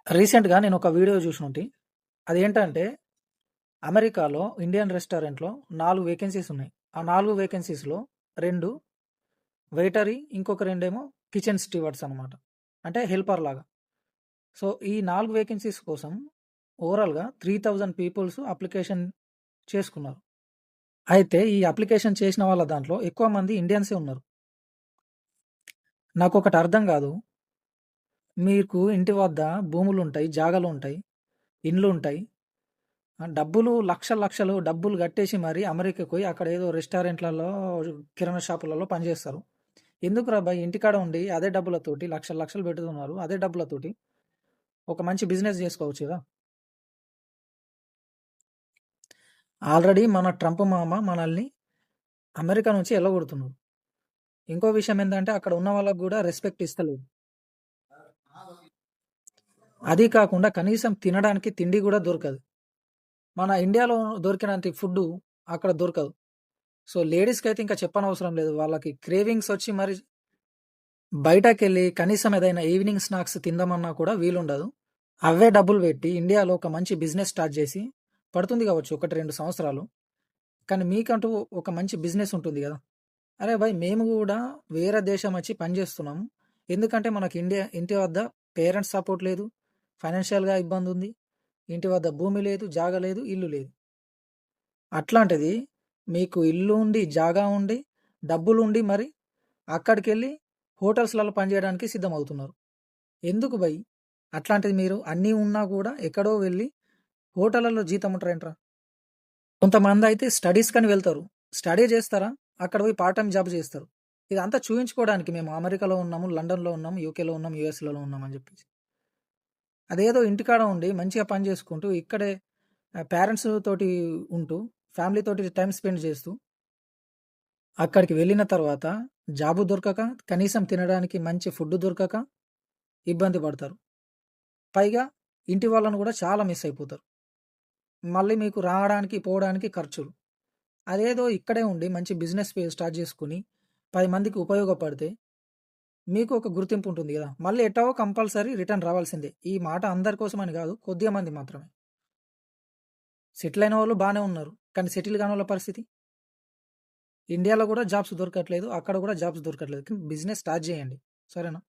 రీసెంట్‌గా నేనొక వీడియో జూషినుంటి. అదేంటంటే, అమెరికాలో ఇండియన్ రెస్టారెంట్‌లో 4 వేకెన్సీస్ ఉన్నాయి. ఆ 4 వేకెన్సీస్‌లో 2 వెయిటరీ, ఇంకొక 2 కిచెన్ స్టీవర్డ్స్ అనమాట. అంటే హెల్పర్ లాగా. సో, ఈ 4 వేకెన్సీస్ కోసం ఓవరాల్‌గా 3000 పీపుల్స్ అప్లికేషన్ చేసుకున్నారు. అయితే ఈ అప్లికేషన్ చేసిన వాళ్ళ దాంట్లో ఎక్కువ మంది ఇండియన్సే ఉన్నారు. నాకొకటి అర్థం గాదు. మీకు ఇంటి వద్ద భూములుంటాయి, జాగాలుంటాయి, ఇండ్లుంటాయి. డబ్బులు లక్షలు లక్షలు డబ్బులు కట్టేసి మరి అమెరికాకి పోయి అక్కడ ఏదో రెస్టారెంట్లలో, కిరాణా షాపులలో పనిచేస్తారు. ఎందుకురా భాయ్ ఇంటికాడ ఉండి అదే డబ్బులతోటి లక్షలు లక్షలు పెడుతున్నారు. అదే డబ్బులతోటి ఒక మంచి బిజినెస్ చేసుకోవచ్చు కదా! ఆల్రెడీ మన ట్రంప్ మామ మనల్ని అమెరికా నుంచి ఎల్లగొడుతున్నారు. ఇంకో విషయం ఏందంటే అక్కడ ఉన్న వాళ్ళకి కూడా రెస్పెక్ట్ ఇస్తలేదు. అది కాకుండా కనీసం తినడానికి తిండి కూడా దొరకదు. మన ఇండియాలో దొరికినంత ఫుడ్డు అక్కడ దొరకదు. సో, లేడీస్‌కైతే ఇంకా చెప్పనవసరం లేదు. వాళ్ళకి క్రేవింగ్స్ వచ్చి మరి బయటకెళ్ళి కనీసం ఏదైనా ఈవినింగ్ స్నాక్స్ తిందామన్నా కూడా వీలుండదు. అవే డబ్బులు పెట్టి ఇండియాలో ఒక మంచి బిజినెస్ స్టార్ట్ చేసి పడుతుంది కావచ్చు 1, 2 సంవత్సరాలు. కానీ మీకంటూ ఒక మంచి బిజినెస్ ఉంటుంది గదా! అరే భాయ్! మేము గూడా వేరే దేశం వచ్చి పని చేస్తున్నాము. ఎందుకంటే మనకి ఇంటి వద్ద పేరెంట్స్ సపోర్ట్ లేదు. ఫైనాన్షియల్‌గా ఇబ్బందుంది. ఇంటి వద్ద భూమి లేదు, జాగా లేదు, ఇల్లు లేదు. అట్లాంటిది మీకు ఇల్లు ఉండి, జాగా ఉండి, డబ్బులుండి మరి అక్కడికెళ్ళి హోటల్స్‌లలో పనిచేయడానికి సిద్ధమవుతున్నారు. ఎందుకు భయ్? అట్లాంటిది మీరు అన్నీ ఉన్నా కూడా ఎక్కడో వెళ్ళి హోటళ్లలో జీతం ఉంటారేంట్రా? కొంతమందయితే స్టడీస్‌కని వెళ్తారు. స్టడీ చేస్తారా? అక్కడ పోయి పార్ట్ టైమ్ జాబ్ చేస్తారు. ఇదంతా చూయించుకోవడానికి మేము అమెరికాలో ఉన్నాము, లండన్‌లో ఉన్నాము, యూకేలో ఉన్నాం, యూఎస్‌లలో ఉన్నాం అని చెప్పేసి. అదేదో ఇంటికాడ ఉండి మంచిగా పని చేసుకుంటూ ఇక్కడే పేరెంట్స్ తోటి ఉంటూ, ఫ్యామిలీ తోటి టైమ్ స్పెండ్ చేస్తూ, అక్కడికి వెళ్ళిన తర్వాత జాబు దొరకక, కనీసం తినడానికి మంచి ఫుడ్ దొరకక ఇబ్బంది పడతారు. పైగా ఇంటి వాళ్ళను కూడా చాలా మిస్ అయిపోతారు. మళ్ళీ మీకు రావడానికి, పోవడానికి ఖర్చులు. అదేదో ఇక్కడే ఉండి మంచి బిజినెస్ స్టార్ట్ చేసుకొని 10 మందికి ఉపయోగపడితే మీకు ఒక గుర్తింపు ఉంటుంది గదా! మళ్ళీ ఎటాగో కంపల్సరీ రిటర్న్ రావాల్సిందే. ఈ మాట అందరి కోసమని గాదు. కొద్దిగా మంది మాత్రమే. సెటిల్ అయిన వాళ్ళు బానే ఉన్నారు. కానీ సెటిల్ కానోళ్ళ పరిస్థితి? ఇండియాలో గూడా జాబ్స్ దొరకట్లేదు. అక్కడ గూడా జాబ్స్ దొరకట్లేదు. కానీ బిజినెస్ స్టార్ట్ జేయండి. సరేనా?